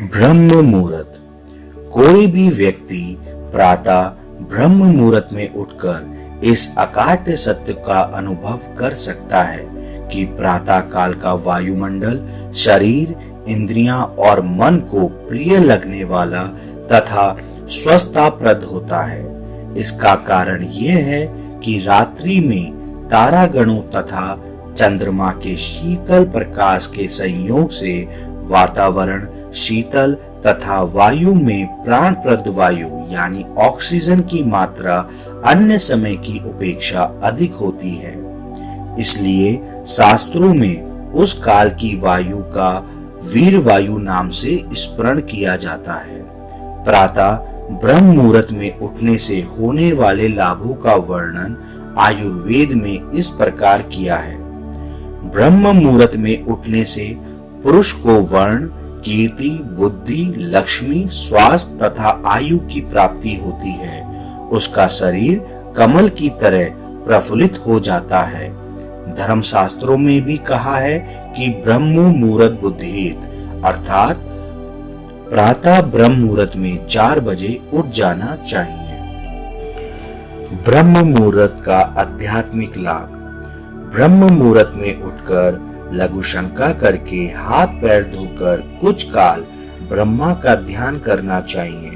ब्रह्म मुहूर्त। कोई भी व्यक्ति प्रातः ब्रह्म मुहूर्त में उठकर इस अकाट्य सत्य का अनुभव कर सकता है कि प्रातः काल का वायुमंडल शरीर, इंद्रियां और मन को प्रिय लगने वाला तथा स्वस्थताप्रद होता है। इसका कारण यह है कि रात्रि में तारागणों तथा चंद्रमा के शीतल प्रकाश के संयोग से वातावरण शीतल तथा वायु में प्राणप्रद वायु यानी ऑक्सीजन की मात्रा अन्य समय की उपेक्षा अधिक होती है। इसलिए शास्त्रों में उस काल की वायु का वीर वायु नाम से स्मरण किया जाता है। प्रातः ब्रह्म मुहूर्त में उठने से होने वाले लाभों का वर्णन आयुर्वेद में इस प्रकार किया है। ब्रह्म मुहूर्त में उठने से पुरुष को वर्ण, कीर्ति, बुद्धि, लक्ष्मी, स्वास्थ्य तथा आयु की प्राप्ति होती है। उसका शरीर कमल की तरह प्रफुल्लित हो जाता है। धर्मशास्त्रों में भी कहा है कि ब्रह्म मुहूर्त बुद्धिहित अर्थात प्रातः ब्रह्म मुहूर्त में 4 बजे उठ जाना चाहिए। ब्रह्म मुहूर्त का आध्यात्मिक लाभ। ब्रह्म मुहूर्त में उठकर लघु शंका करके हाथ पैर धोकर कुछ काल ब्रह्मा का ध्यान करना चाहिए।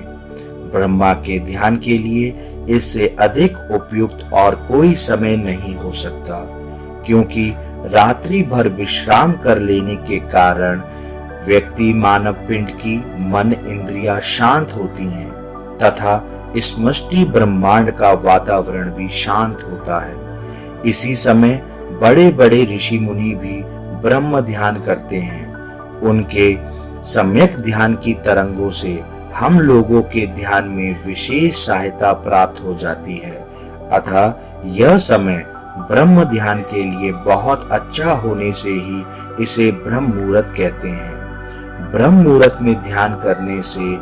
ब्रह्मा के ध्यान के लिए इससे अधिक उपयुक्त और कोई समय नहीं हो सकता, क्योंकि रात्रि भर विश्राम कर लेने के कारण व्यक्ति मानव पिंड की मन इंद्रियां शांत होती हैं तथा समष्टि ब्रह्मांड का वातावरण भी शांत होता है। इसी समय बड़े बड़े ऋषि मुनि भी ब्रह्म ध्यान करते हैं। उनके सम्यक ध्यान की तरंगों से हम लोगों के ध्यान में विशेष सहायता प्राप्त हो जाती है। अतः यह समय ब्रह्म ध्यान के लिए बहुत अच्छा होने से ही इसे ब्रह्म मुहूर्त कहते हैं। ब्रह्म मुहूर्त में ध्यान करने से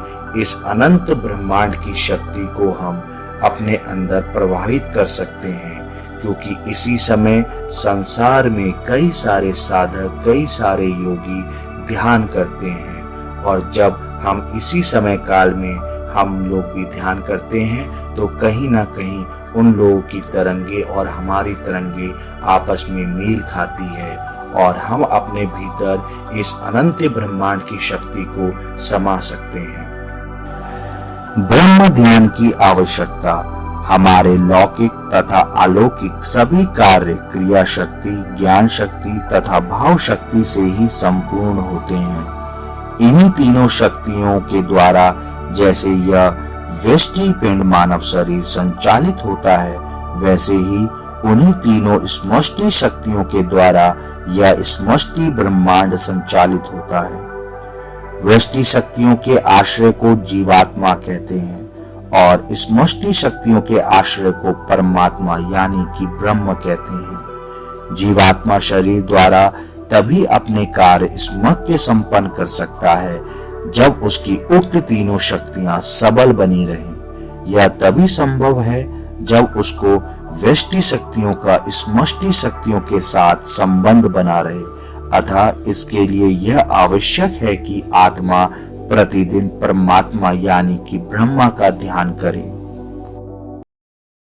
इस अनंत ब्रह्मांड की शक्ति को हम अपने अंदर प्रवाहित कर सकते हैं, क्योंकि इसी समय संसार में कई सारे साधक, कई सारे योगी ध्यान करते हैं। और जब हम इसी समय काल में हम लोग भी ध्यान करते हैं तो कहीं ना कहीं उन लोगों की तरंगे और हमारी तरंगे आपस में मेल खाती है और हम अपने भीतर इस अनंत ब्रह्मांड की शक्ति को समा सकते हैं। ब्रह्म ध्यान की आवश्यकता। हमारे लौकिक तथा अलौकिक सभी कार्य क्रिया शक्ति, ज्ञान शक्ति तथा भाव शक्ति से ही संपूर्ण होते हैं। इन्हीं तीनों शक्तियों के द्वारा जैसे यह व्यष्टि पिंड मानव शरीर संचालित होता है, वैसे ही उन्हीं तीनों समष्टि शक्तियों के द्वारा यह समष्टि ब्रह्मांड संचालित होता है। व्यष्टि शक्तियों के आश्रय को जीवात्मा कहते हैं और समष्टि शक्तियों के आश्रय को परमात्मा यानी कि ब्रह्म कहते हैं। जीवात्मा शरीर द्वारा तभी अपने कार्य समग्र संपन्न कर सकता है जब उसकी उक्त तीनों शक्तियां सबल बनी रहें। यह तभी संभव है जब उसको व्यष्टि शक्तियों का समष्टि शक्तियों के साथ संबंध बना रहे। अतः इसके लिए यह आवश्यक है कि आत्मा प्रतिदिन परमात्मा यानी कि ब्रह्मा का ध्यान करे।